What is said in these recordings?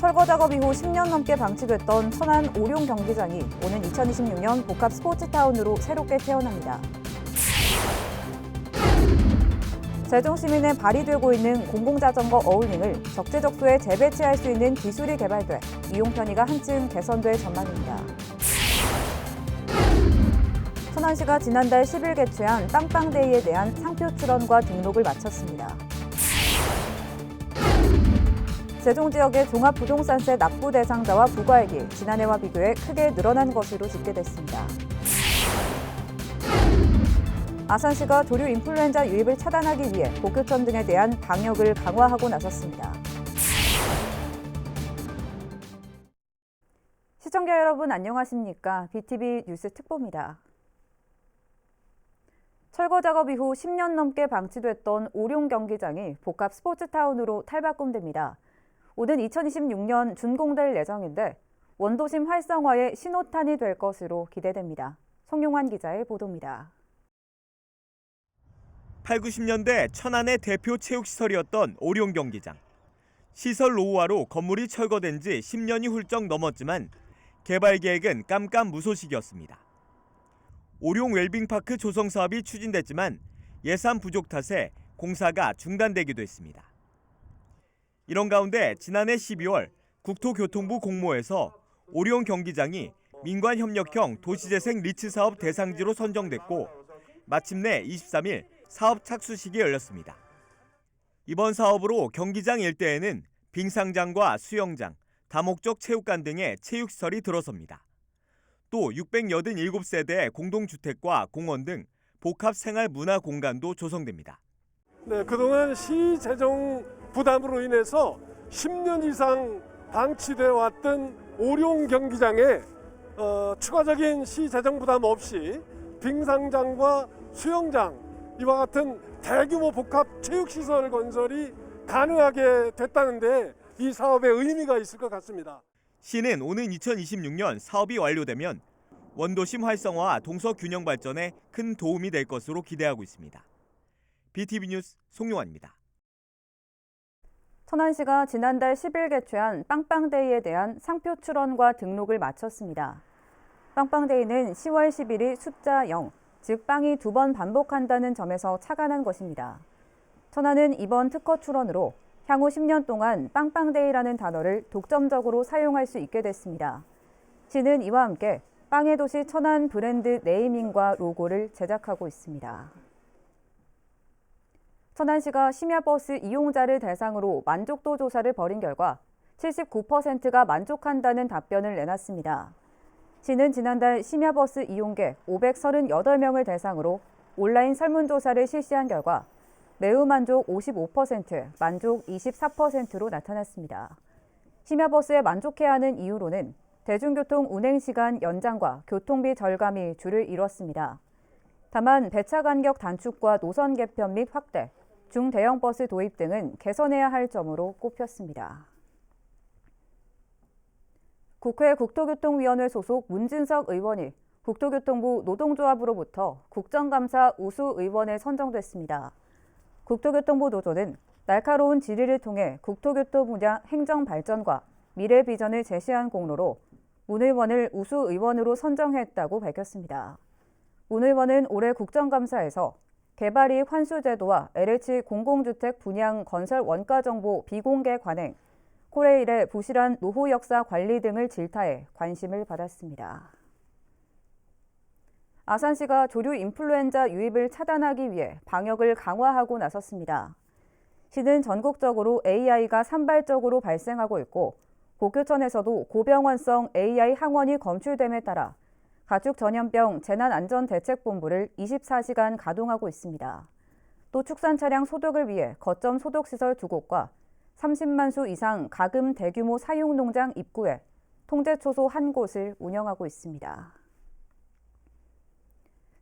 철거 작업 이후 10년 넘게 방치됐던 천안 오룡 경기장이 오는 2026년 복합 스포츠타운으로 새롭게 태어납니다. 세종시민에 발휘되고 있는 공공자전거 어울링을 적재적소에 재배치할 수 있는 기술이 개발돼 이용 편의가 한층 개선될 전망입니다. 천안시가 지난달 10일 개최한 빵빵데이에 대한 상표 출원과 등록을 마쳤습니다. 세종 지역의 종합부동산세 납부 대상자와 부과액이 지난해와 비교해 크게 늘어난 것으로 집계됐습니다. 아산시가 조류 인플루엔자 유입을 차단하기 위해 복교천 등에 대한 방역을 강화하고 나섰습니다. 시청자 여러분 안녕하십니까? BTV 뉴스 특보입니다. 철거 작업 이후 10년 넘게 방치됐던 오룡 경기장이 복합 스포츠타운으로 탈바꿈됩니다. 오는 2026년 준공될 예정인데 원도심 활성화의 신호탄이 될 것으로 기대됩니다. 송용환 기자의 보도입니다. 8, 90년대 천안의 대표 체육시설이었던 오룡 경기장. 시설 노후화로 건물이 철거된 지 10년이 훌쩍 넘었지만 개발 계획은 깜깜무소식이었습니다. 오룡 웰빙파크 조성 사업이 추진됐지만 예산 부족 탓에 공사가 중단되기도 했습니다. 이런 가운데 지난해 12월 국토교통부 공모에서 오룡 경기장이 민관협력형 도시재생 리츠 사업 대상지로 선정됐고 마침내 23일 사업 착수식이 열렸습니다. 이번 사업으로 경기장 일대에는 빙상장과 수영장, 다목적 체육관 등의 체육시설이 들어섭니다. 또 687세대의 공동주택과 공원 등 복합 생활 문화 공간도 조성됩니다. 네, 그동안 시 재정 부담으로 인해서 10년 이상 방치되어 왔던 오룡 경기장에 추가적인 시 재정 부담 없이 빙상장과 수영장 이와 같은 대규모 복합 체육시설 건설이 가능하게 됐다는데 이 사업에 의미가 있을 것 같습니다. 시는 오는 2026년 사업이 완료되면 원도심 활성화와 동서 균형 발전에 큰 도움이 될 것으로 기대하고 있습니다. BTV 뉴스 송용환입니다. 천안시가 지난달 10일 개최한 빵빵데이에 대한 상표 출원과 등록을 마쳤습니다. 빵빵데이는 10월 10일이 숫자 0, 즉 빵이 2번 반복한다는 점에서 착안한 것입니다. 천안은 이번 특허 출원으로 향후 10년 동안 빵빵데이라는 단어를 독점적으로 사용할 수 있게 됐습니다. 시는 이와 함께 빵의 도시 천안 브랜드 네이밍과 로고를 제작하고 있습니다. 천안시가 심야버스 이용자를 대상으로 만족도 조사를 벌인 결과 79%가 만족한다는 답변을 내놨습니다. 시는 지난달 심야버스 이용객 538명을 대상으로 온라인 설문조사를 실시한 결과 매우 만족 55%, 만족 24%로 나타났습니다. 심야버스에 만족해야 하는 이유로는 대중교통 운행시간 연장과 교통비 절감이 주를 이뤘습니다. 다만 배차 간격 단축과 노선 개편 및 확대, 중대형 버스 도입 등은 개선해야 할 점으로 꼽혔습니다. 국회 국토교통위원회 소속 문진석 의원이 국토교통부 노동조합으로부터 국정감사 우수 의원에 선정됐습니다. 국토교통부 노조는 날카로운 질의를 통해 국토교통 분야 행정 발전과 미래 비전을 제시한 공로로 문 의원을 우수 의원으로 선정했다고 밝혔습니다. 문 의원은 올해 국정감사에서 개발이익 환수제도와 LH 공공주택 분양 건설 원가 정보 비공개 관행, 코레일의 부실한 노후 역사 관리 등을 질타해 관심을 받았습니다. 아산시가 조류 인플루엔자 유입을 차단하기 위해 방역을 강화하고 나섰습니다. 시는 전국적으로 AI가 산발적으로 발생하고 있고 복교천에서도 고병원성 AI 항원이 검출됨에 따라 가축 전염병 재난안전대책본부를 24시간 가동하고 있습니다. 또 축산 차량 소독을 위해 거점 소독시설 2곳과 30만 수 이상 가금 대규모 사육농장 입구에 통제초소 1곳을 운영하고 있습니다.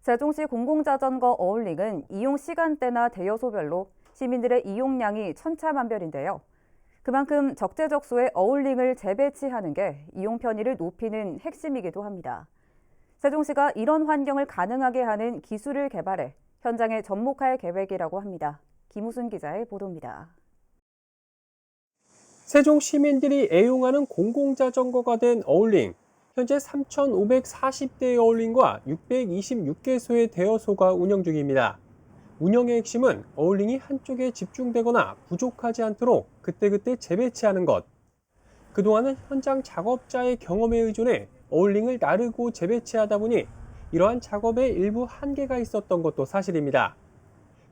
세종시 공공자전거 어울링은 이용 시간대나 대여소별로 시민들의 이용량이 천차만별인데요. 그만큼 적재적소에 어울링을 재배치하는 게 이용 편의를 높이는 핵심이기도 합니다. 세종시가 이런 환경을 가능하게 하는 기술을 개발해 현장에 접목할 계획이라고 합니다. 김우순 기자의 보도입니다. 세종 시민들이 애용하는 공공자전거가 된 어울링. 현재 3,540대의 어울링과 626개소의 대여소가 운영 중입니다. 운영의 핵심은 어울링이 한쪽에 집중되거나 부족하지 않도록 그때그때 재배치하는 것. 그동안은 현장 작업자의 경험에 의존해 어울링을 나르고 재배치하다 보니 이러한 작업에 일부 한계가 있었던 것도 사실입니다.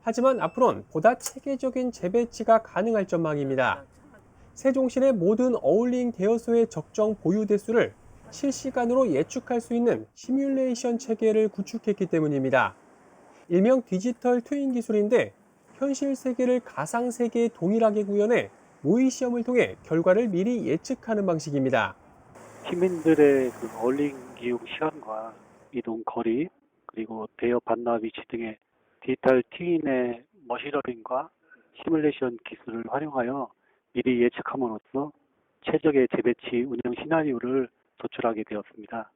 하지만 앞으로는 보다 체계적인 재배치가 가능할 전망입니다. 세종시내 모든 어울링 대여소의 적정 보유 대수를 실시간으로 예측할 수 있는 시뮬레이션 체계를 구축했기 때문입니다. 일명 디지털 트윈 기술인데 현실 세계를 가상 세계에 동일하게 구현해 모의 시험을 통해 결과를 미리 예측하는 방식입니다. 시민들의 그 어울링 이용 시간과 이동 거리, 그리고 대여 반납 위치 등의 디지털 트윈의 머신러닝과 시뮬레이션 기술을 활용하여 미리 예측함으로써 최적의 재배치 운영 시나리오를 도출하게 되었습니다.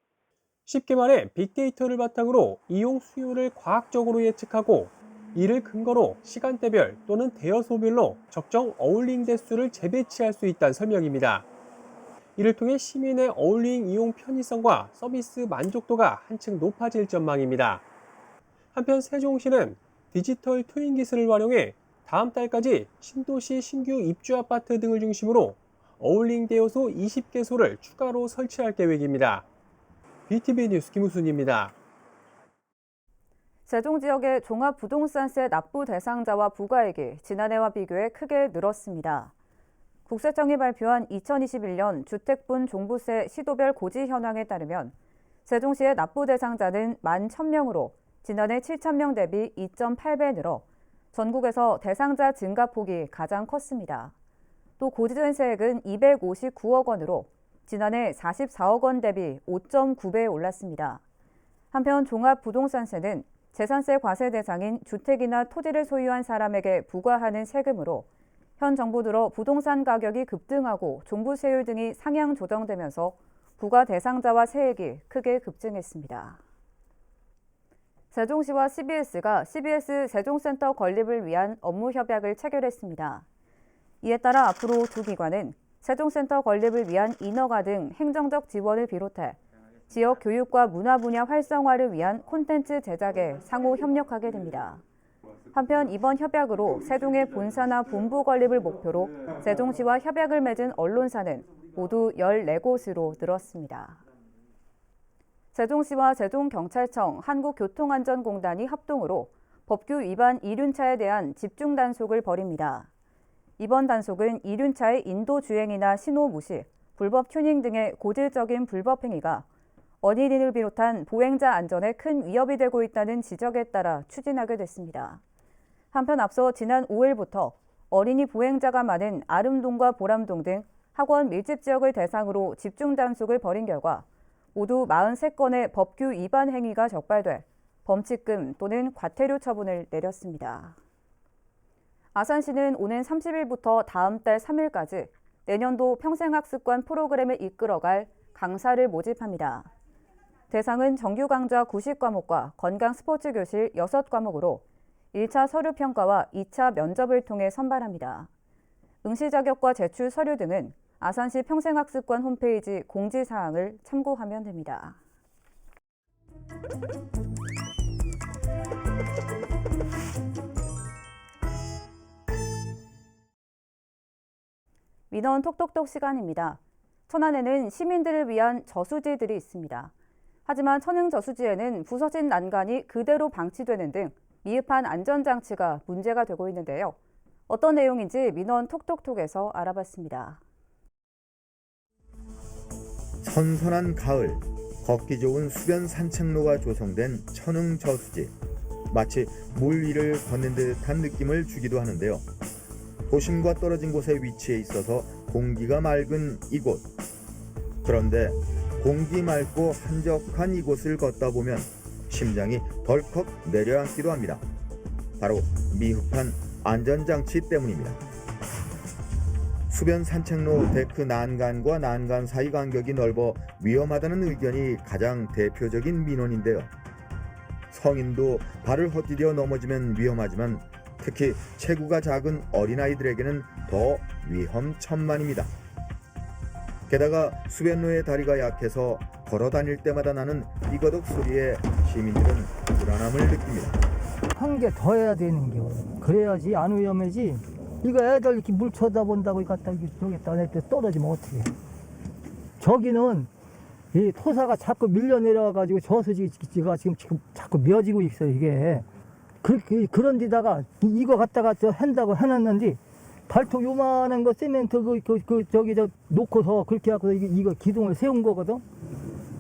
쉽게 말해 빅데이터를 바탕으로 이용 수요를 과학적으로 예측하고 이를 근거로 시간대별 또는 대여소별로 적정 어울링 대수를 재배치할 수 있다는 설명입니다. 이를 통해 시민의 어울링 이용 편의성과 서비스 만족도가 한층 높아질 전망입니다. 한편 세종시는 디지털 트윈 기술을 활용해 다음 달까지 신도시 신규 입주 아파트 등을 중심으로 어울링 대여소 20개소를 추가로 설치할 계획입니다. BTV 뉴스 김우순입니다. 세종 지역의 종합부동산세 납부 대상자와 부가액이 지난해와 비교해 크게 늘었습니다. 국세청이 발표한 2021년 주택분 종부세 시도별 고지 현황에 따르면 세종시의 납부 대상자는 11,000명으로 지난해 7,000명 대비 2.8배 늘어 전국에서 대상자 증가폭이 가장 컸습니다. 또 고지된 세액은 259억 원으로 지난해 44억 원 대비 5.9배 올랐습니다. 한편 종합부동산세는 재산세 과세 대상인 주택이나 토지를 소유한 사람에게 부과하는 세금으로 현 정부 들어 부동산 가격이 급등하고 종부세율 등이 상향 조정되면서 부과 대상자와 세액이 크게 급증했습니다. 세종시와 CBS가 CBS 세종센터 건립을 위한 업무 협약을 체결했습니다. 이에 따라 앞으로 두 기관은 세종센터 건립을 위한 인허가 등 행정적 지원을 비롯해 지역 교육과 문화 분야 활성화를 위한 콘텐츠 제작에 상호 협력하게 됩니다. 한편 이번 협약으로 세종의 본사나 본부 건립을 목표로 세종시와 협약을 맺은 언론사는 모두 14곳으로 늘었습니다. 세종시와 세종경찰청, 한국교통안전공단이 합동으로 법규 위반 이륜차에 대한 집중 단속을 벌입니다. 이번 단속은 이륜차의 인도 주행이나 신호 무시, 불법 튜닝 등의 고질적인 불법 행위가 어린이를 비롯한 보행자 안전에 큰 위협이 되고 있다는 지적에 따라 추진하게 됐습니다. 한편 앞서 지난 5일부터 어린이 보행자가 많은 아름동과 보람동 등 학원 밀집 지역을 대상으로 집중 단속을 벌인 결과 모두 43건의 법규 위반 행위가 적발돼 범칙금 또는 과태료 처분을 내렸습니다. 아산시는 오는 30일부터 다음 달 3일까지 내년도 평생학습관 프로그램을 이끌어갈 강사를 모집합니다. 대상은 정규 강좌 90과목과 건강 스포츠 교실 6과목으로 1차 서류 평가와 2차 면접을 통해 선발합니다. 응시 자격과 제출 서류 등은 아산시 평생학습관 홈페이지 공지사항을 참고하면 됩니다. 민원 톡톡톡 시간입니다. 천안에는 시민들을 위한 저수지들이 있습니다. 하지만 천흥 저수지에는 부서진 난간이 그대로 방치되는 등 미흡한 안전장치가 문제가 되고 있는데요. 어떤 내용인지 민원 톡톡톡에서 알아봤습니다. 선선한 가을, 걷기 좋은 수변 산책로가 조성된 천흥 저수지. 마치 물 위를 걷는 듯한 느낌을 주기도 하는데요. 도심과 떨어진 곳에 위치해 있어서 공기가 맑은 이곳. 그런데 공기 맑고 한적한 이곳을 걷다 보면 심장이 덜컥 내려앉기도 합니다. 바로 미흡한 안전장치 때문입니다. 수변 산책로 데크 난간과 난간 사이 간격이 넓어 위험하다는 의견이 가장 대표적인 민원인데요. 성인도 발을 헛디뎌 넘어지면 위험하지만 특히 체구가 작은 어린아이들에게는 더 위험천만입니다. 게다가 수변로의 다리가 약해서 걸어 다닐 때마다 나는 삐거덕 소리에 시민들은 불안함을 느낍니다. 한 개 더 해야 되는 게 그래야지 안 위험하지. 이거 애들 이렇게 물 쳐다본다고 갖다 저기다 낼때 떨어지면 어떡해. 저기는 이 토사가 자꾸 밀려 내려와가지고 저수지가 지금 자꾸 미어지고 있어요. 이게 그런 데다가 이거 갖다가 저 한다고 해놨는데 발톱 요만한 거 세멘트 저기 놓고서 그렇게 하고 이거 기둥을 세운 거거든.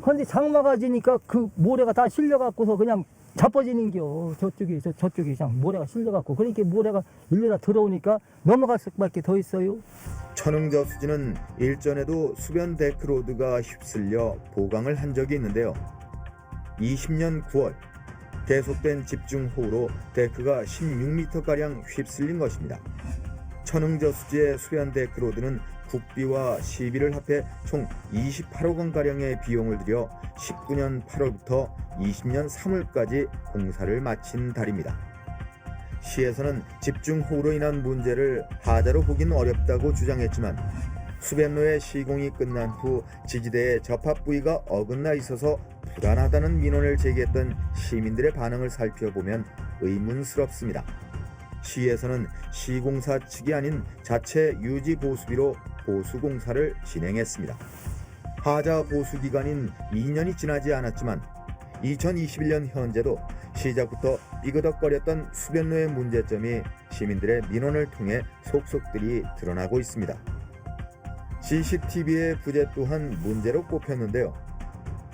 그런데 장마가 지니까 그 모래가 다 실려갖고서 그냥 자빠지는겨. 저쪽에 그냥 모래가 실려갖고. 그러니까 모래가 일려다 들어오니까 넘어갈 수밖에 더 있어요. 천흥저수지는 일전에도 수변 데크로드가 휩쓸려 보강을 한 적이 있는데요. 20년 9월 계속된 집중호우로 데크가 16m가량 휩쓸린 것입니다. 천흥저수지의 수변 데크로드는 국비와 시비를 합해 총 28억 원가량의 비용을 들여 19년 8월부터 20년 3월까지 공사를 마친 달입니다. 시에서는 집중호우로 인한 문제를 하자로 보긴 어렵다고 주장했지만 수변로의 시공이 끝난 후 지지대의 접합 부위가 어긋나 있어서 불안하다는 민원을 제기했던 시민들의 반응을 살펴보면 의문스럽습니다. 시에서는 시공사 측이 아닌 자체 유지 보수비로 보수공사를 진행했습니다. 하자 보수 기간인 2년이 지나지 않았지만 2021년 현재도 시작부터 삐그덕거렸던 수변로의 문제점이 시민들의 민원을 통해 속속들이 드러나고 있습니다. CCTV의 부재 또한 문제로 꼽혔는데요.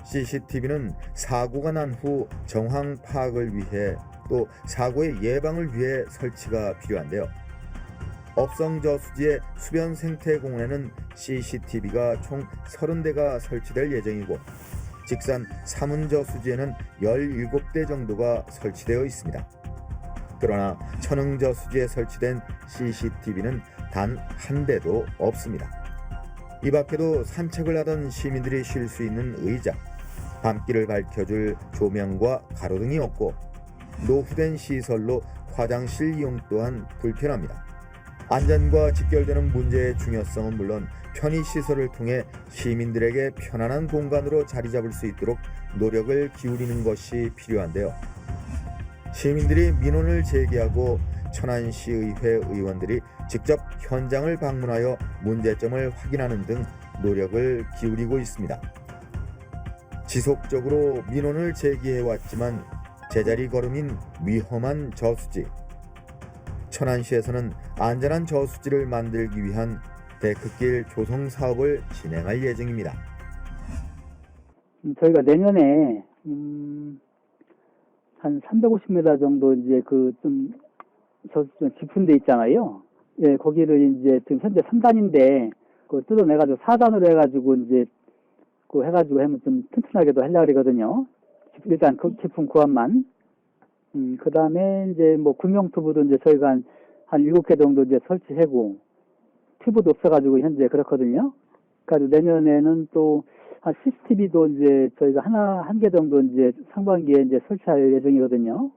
CCTV는 사고가 난 후 정황 파악을 위해 또 사고의 예방을 위해 설치가 필요한데요. 업성저수지의 수변 생태공원에는 CCTV가 총 30대가 설치될 예정이고 직산 사문저수지에는 17대 정도가 설치되어 있습니다. 그러나 천흥저수지에 설치된 CCTV는 단 한 대도 없습니다. 이 밖에도 산책을 하던 시민들이 쉴 수 있는 의자, 밤길을 밝혀줄 조명과 가로등이 없고 노후된 시설로 화장실 이용 또한 불편합니다. 안전과 직결되는 문제의 중요성은 물론 편의시설을 통해 시민들에게 편안한 공간으로 자리 잡을 수 있도록 노력을 기울이는 것이 필요한데요. 시민들이 민원을 제기하고 천안시의회 의원들이 직접 현장을 방문하여 문제점을 확인하는 등 노력을 기울이고 있습니다. 지속적으로 민원을 제기해왔지만 제자리 걸음인 위험한 저수지. 천안시에서는 안전한 저수지를 만들기 위한 데크길 조성 사업을 진행할 예정입니다. 저희가 내년에 한 350m 정도 이제 좀 깊은 데 있잖아요. 예, 거기를 이제 지금 현재 3단인데 그 뜯어내가지고 4단으로 해가지고 이제 해가지고 하면 좀 튼튼하게도 하려고 그러거든요. 일단 그 깊은 구합만. 그 다음에 이제 구명 튜브도 이제 저희가 한 7개 정도 이제 설치하고 튜브도 없어가지고 현재 그렇거든요. 그러니까 내년에는 또 한 CCTV도 이제 저희가 한 개 정도 이제 상반기에 이제 설치할 예정이거든요.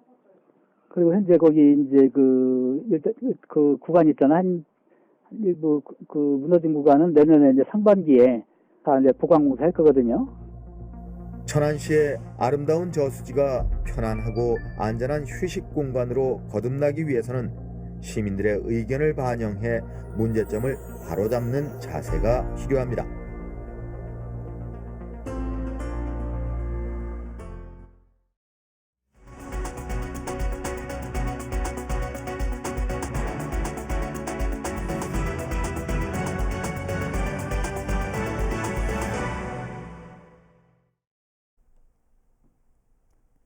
그리고 현재 거기 이제 그 구간 있잖아. 무너진 구간은 내년에 이제 상반기에 다 이제 보강공사 할 거거든요. 천안시의 아름다운 저수지가 편안하고 안전한 휴식 공간으로 거듭나기 위해서는 시민들의 의견을 반영해 문제점을 바로잡는 자세가 필요합니다.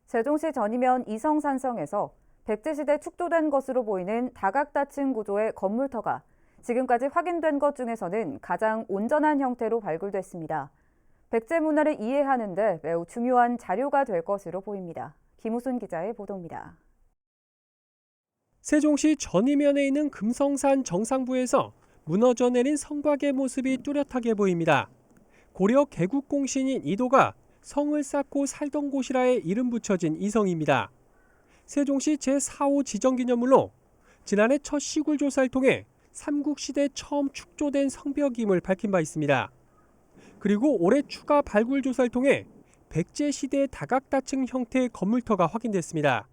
세종시 전이면 이성산성에서 백제시대 축조된 것으로 보이는 다각다층 구조의 건물터가 지금까지 확인된 것 중에서는 가장 온전한 형태로 발굴됐습니다. 백제 문화를 이해하는 데 매우 중요한 자료가 될 것으로 보입니다. 김우순 기자의 보도입니다. 세종시 전이면에 있는 금성산 정상부에서 무너져 내린 성곽의 모습이 뚜렷하게 보입니다. 고려 개국공신인 이도가 성을 쌓고 살던 곳이라에 이름 붙여진 이 성입니다. 세종시 제4호 지정기념물로 지난해 첫 시굴 조사를 통해 삼국시대 처음 축조된 성벽임을 밝힌 바 있습니다. 그리고 올해 추가 발굴 조사를 통해 백제시대 다각다층 형태의 건물터가 확인됐습니다.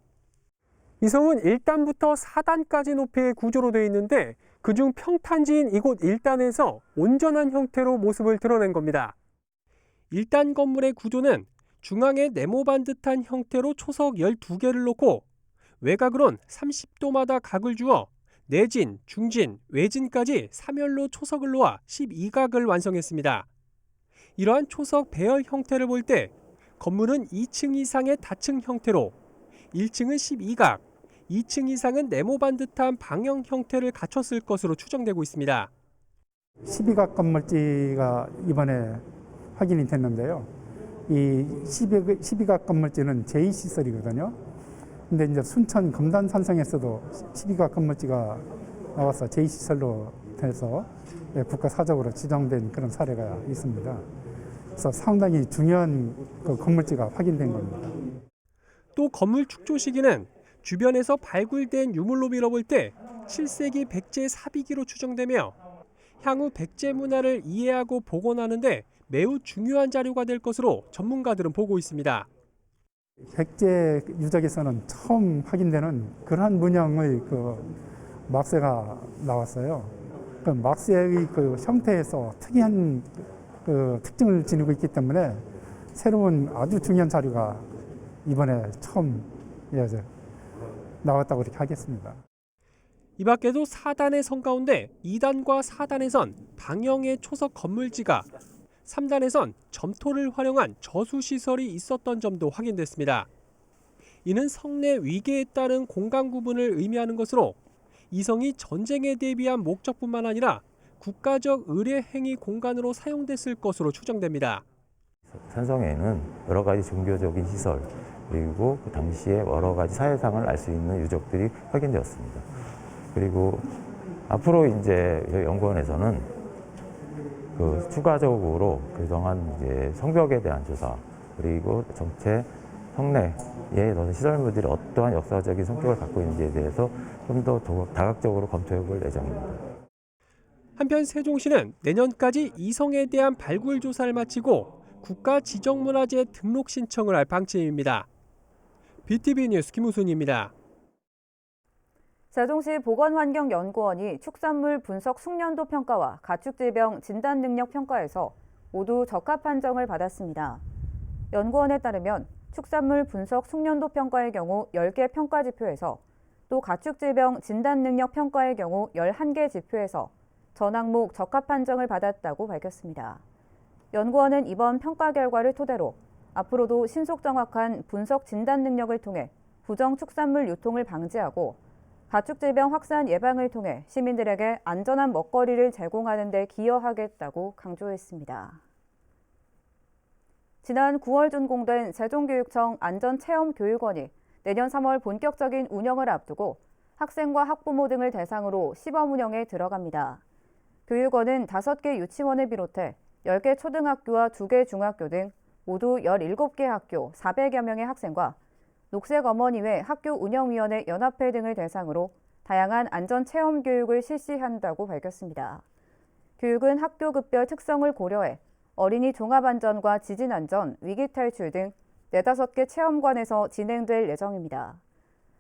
이 성은 1단부터 4단까지 높이의 구조로 되어 있는데 그중 평탄지인 이곳 1단에서 온전한 형태로 모습을 드러낸 겁니다. 1단 건물의 구조는 중앙에 네모반 듯한 형태로 초석 12개를 놓고 외곽으론 30도마다 각을 주어 내진, 중진, 외진까지 3열로 초석을 놓아 12각을 완성했습니다. 이러한 초석 배열 형태를 볼 때 건물은 2층 이상의 다층 형태로 1층은 12각, 2층 이상은 네모반 듯한 방형 형태를 갖췄을 것으로 추정되고 있습니다. 12각 건물지가 이번에 확인이 됐는데요. 이 12각 건물지는 제2시설이거든요. 근데 이제 순천 금단산성에서도 12각 건물지가 나와서 제2시설로 돼서 국가사적으로 지정된 그런 사례가 있습니다. 그래서 상당히 중요한 그 건물지가 확인된 겁니다. 또 건물 축조 시기는 주변에서 발굴된 유물로 밀어볼 때 7세기 백제 사비기로 추정되며 향후 백제 문화를 이해하고 복원하는 데 매우 중요한 자료가 될 것으로 전문가들은 보고 있습니다. 백제 유적에서는 처음 확인되는 그러한 문양의 그 막쇠가 나왔어요. 그 막쇠의 그 형태에서 특이한 그 특징을 지니고 있기 때문에 새로운 아주 중요한 자료가 이번에 처음 나왔다고 이렇게 하겠습니다. 이 밖에도 4단의 성 가운데 2단과 4단에선 방형의 초석 건물지가 3단에선 점토를 활용한 저수시설이 있었던 점도 확인됐습니다. 이는 성내 위계에 따른 공간 구분을 의미하는 것으로 이 성이 전쟁에 대비한 목적뿐만 아니라 국가적 의례 행위 공간으로 사용됐을 것으로 추정됩니다. 산성에는 여러 가지 종교적인 시설 그리고 그 당시에 여러 가지 사회상을 알 수 있는 유적들이 확인되었습니다. 그리고 앞으로 이제 연구원에서는 그 추가적으로 그동안 이제 성벽에 대한 조사 그리고 전체 성내에 넣은 시설물들이 어떠한 역사적인 성격을 갖고 있는지에 대해서 좀 더 다각적으로 검토해볼 예정입니다. 한편 세종시는 내년까지 이 성에 대한 발굴 조사를 마치고 국가 지정문화재 등록 신청을 할 방침입니다. BTV 뉴스 김우순입니다. 세종시 보건환경연구원이 축산물 분석 숙련도 평가와 가축질병 진단 능력 평가에서 모두 적합 판정을 받았습니다. 연구원에 따르면 축산물 분석 숙련도 평가의 경우 10개 평가 지표에서 또 가축질병 진단 능력 평가의 경우 11개 지표에서 전 항목 적합 판정을 받았다고 밝혔습니다. 연구원은 이번 평가 결과를 토대로 앞으로도 신속 정확한 분석 진단 능력을 통해 부정 축산물 유통을 방지하고 가축질병 확산 예방을 통해 시민들에게 안전한 먹거리를 제공하는 데 기여하겠다고 강조했습니다. 지난 9월 준공된 세종교육청 안전체험교육원이 내년 3월 본격적인 운영을 앞두고 학생과 학부모 등을 대상으로 시범 운영에 들어갑니다. 교육원은 5개 유치원을 비롯해 10개 초등학교와 2개 중학교 등 모두 17개 학교 400여 명의 학생과 녹색어머니회 학교운영위원회 연합회 등을 대상으로 다양한 안전체험 교육을 실시한다고 밝혔습니다. 교육은 학교급별 특성을 고려해 어린이 종합안전과 지진안전, 위기탈출 등 4-5개 체험관에서 진행될 예정입니다.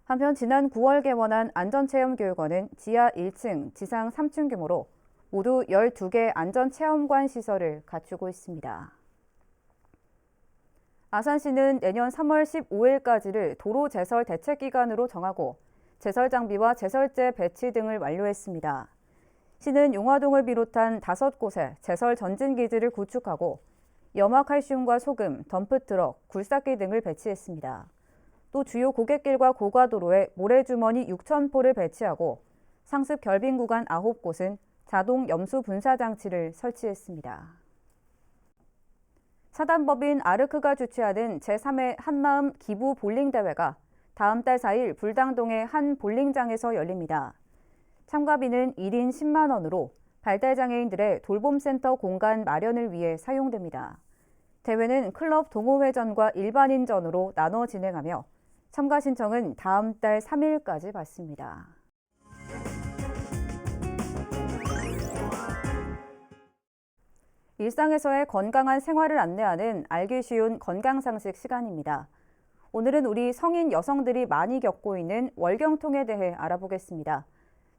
한편 지난 9월 개원한 안전체험교육원은 지하 1층, 지상 3층 규모로 모두 12개 안전체험관 시설을 갖추고 있습니다. 아산시는 내년 3월 15일까지를 도로 제설 대책 기간으로 정하고 제설 장비와 제설제 배치 등을 완료했습니다. 시는 용화동을 비롯한 5곳에 제설 전진 기지를 구축하고 염화칼슘과 소금, 덤프트럭, 굴삭기 등을 배치했습니다. 또 주요 고갯길과 고가도로에 모래주머니 6,000포를 배치하고 상습 결빙 구간 9곳은 자동 염수 분사 장치를 설치했습니다. 사단법인 아르크가 주최하는 제3회 한마음 기부 볼링 대회가 다음 달 4일 불당동의 한 볼링장에서 열립니다. 참가비는 1인 10만 원으로 발달장애인들의 돌봄센터 공간 마련을 위해 사용됩니다. 대회는 클럽 동호회전과 일반인전으로 나눠 진행하며 참가 신청은 다음 달 3일까지 받습니다. 일상에서의 건강한 생활을 안내하는 알기 쉬운 건강상식 시간입니다. 오늘은 우리 성인 여성들이 많이 겪고 있는 월경통에 대해 알아보겠습니다.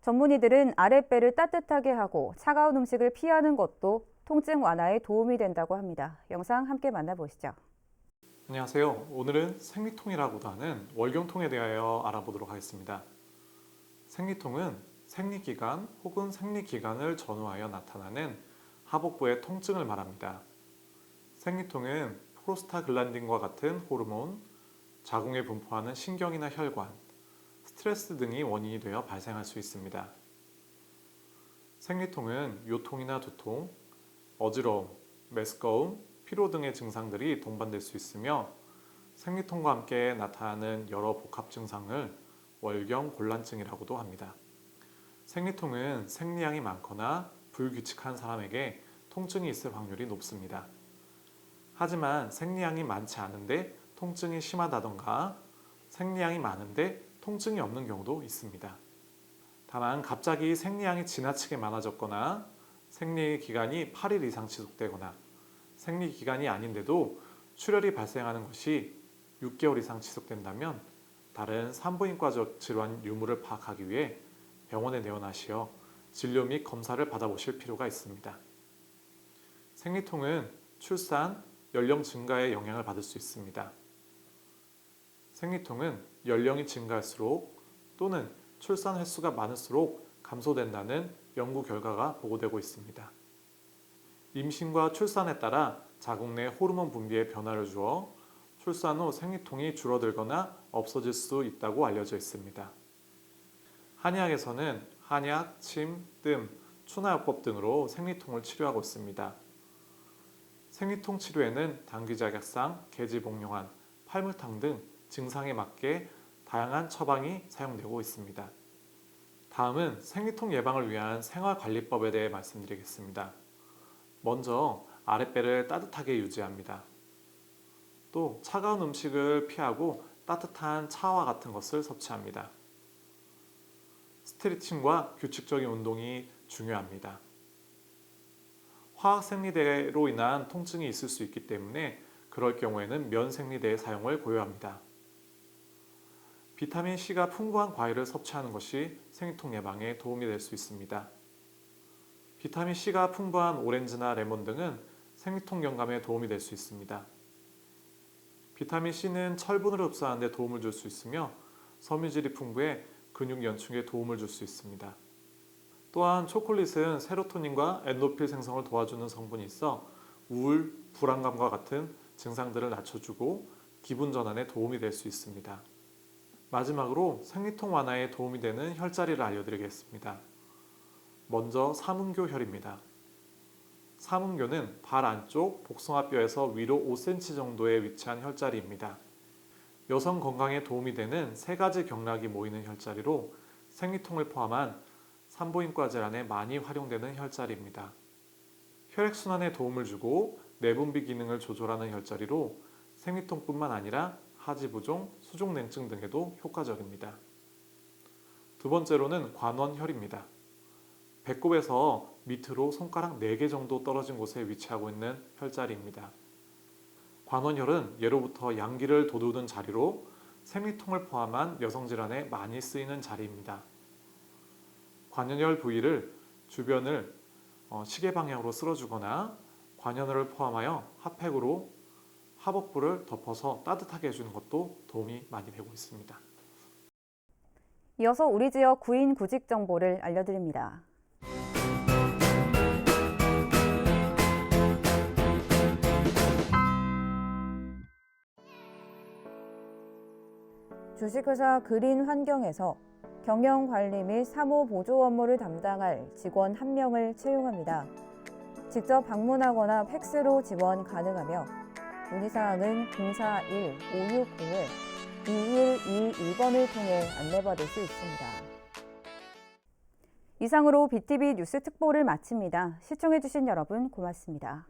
전문의들은 아랫배를 따뜻하게 하고 차가운 음식을 피하는 것도 통증 완화에 도움이 된다고 합니다. 영상 함께 만나보시죠. 안녕하세요. 오늘은 생리통이라고도 하는 월경통에 대하여 알아보도록 하겠습니다. 생리통은 생리기간 혹은 생리기간을 전후하여 나타나는 하복부의 통증을 말합니다. 생리통은 프로스타글란딘과 같은 호르몬, 자궁에 분포하는 신경이나 혈관, 스트레스 등이 원인이 되어 발생할 수 있습니다. 생리통은 요통이나 두통, 어지러움, 메스꺼움, 피로 등의 증상들이 동반될 수 있으며 생리통과 함께 나타나는 여러 복합 증상을 월경곤란증이라고도 합니다. 생리통은 생리량이 많거나 불규칙한 사람에게 통증이 있을 확률이 높습니다. 하지만 생리량이 많지 않은데 통증이 심하다던가 생리량이 많은데 통증이 없는 경우도 있습니다. 다만 갑자기 생리량이 지나치게 많아졌거나 생리 기간이 8일 이상 지속되거나 생리 기간이 아닌데도 출혈이 발생하는 것이 6개월 이상 지속된다면 다른 산부인과적 질환 유무를 파악하기 위해 병원에 내원하시어 진료 및 검사를 받아보실 필요가 있습니다. 생리통은 출산, 연령 증가에 영향을 받을 수 있습니다. 생리통은 연령이 증가할수록 또는 출산 횟수가 많을수록 감소된다는 연구 결과가 보고되고 있습니다. 임신과 출산에 따라 자궁 내 호르몬 분비에 변화를 주어 출산 후 생리통이 줄어들거나 없어질 수 있다고 알려져 있습니다. 한의학에서는 한약, 침, 뜸, 추나요법 등으로 생리통을 치료하고 있습니다. 생리통 치료에는 당귀작약상, 계지복용안, 팔물탕 등 증상에 맞게 다양한 처방이 사용되고 있습니다. 다음은 생리통 예방을 위한 생활관리법에 대해 말씀드리겠습니다. 먼저 아랫배를 따뜻하게 유지합니다. 또 차가운 음식을 피하고 따뜻한 차와 같은 것을 섭취합니다. 스트레칭과 규칙적인 운동이 중요합니다. 화학생리대로 인한 통증이 있을 수 있기 때문에 그럴 경우에는 면생리대의 사용을 고려합니다. 비타민C가 풍부한 과일을 섭취하는 것이 생리통 예방에 도움이 될 수 있습니다. 비타민C가 풍부한 오렌지나 레몬 등은 생리통 경감에 도움이 될 수 있습니다. 비타민C는 철분을 흡수하는 데 도움을 줄 수 있으며 섬유질이 풍부해 근육 연축에 도움을 줄 수 있습니다. 또한 초콜릿은 세로토닌과 엔도필 생성을 도와주는 성분이 있어 우울, 불안감과 같은 증상들을 낮춰주고 기분 전환에 도움이 될 수 있습니다. 마지막으로 생리통 완화에 도움이 되는 혈자리를 알려드리겠습니다. 먼저 삼음교혈입니다. 삼음교는 발 안쪽 복숭아뼈에서 위로 5cm 정도에 위치한 혈자리입니다. 여성 건강에 도움이 되는 3가지 경락이 모이는 혈자리로 생리통을 포함한 산부인과 질환에 많이 활용되는 혈자리입니다. 혈액순환에 도움을 주고 내분비 기능을 조절하는 혈자리로 생리통뿐만 아니라 하지부종, 수족냉증 등에도 효과적입니다. 두 번째로는 관원혈입니다. 배꼽에서 밑으로 손가락 4개 정도 떨어진 곳에 위치하고 있는 혈자리입니다. 관원혈은 예로부터 양기를 돋우는 자리로 생리통을 포함한 여성질환에 많이 쓰이는 자리입니다. 관원혈 부위를 주변을 시계 방향으로 쓸어주거나 관원혈을 포함하여 핫팩으로 하복부를 덮어서 따뜻하게 해주는 것도 도움이 많이 되고 있습니다. 이어서 우리 지역 구인 구직 정보를 알려드립니다. 주식회사 그린환경에서 경영관리 및 사무보조 업무를 담당할 직원 1명을 채용합니다. 직접 방문하거나 팩스로 지원 가능하며 문의사항은 041-560-2122번을 통해 안내받을 수 있습니다. 이상으로 BTV 뉴스 특보를 마칩니다. 시청해주신 여러분 고맙습니다.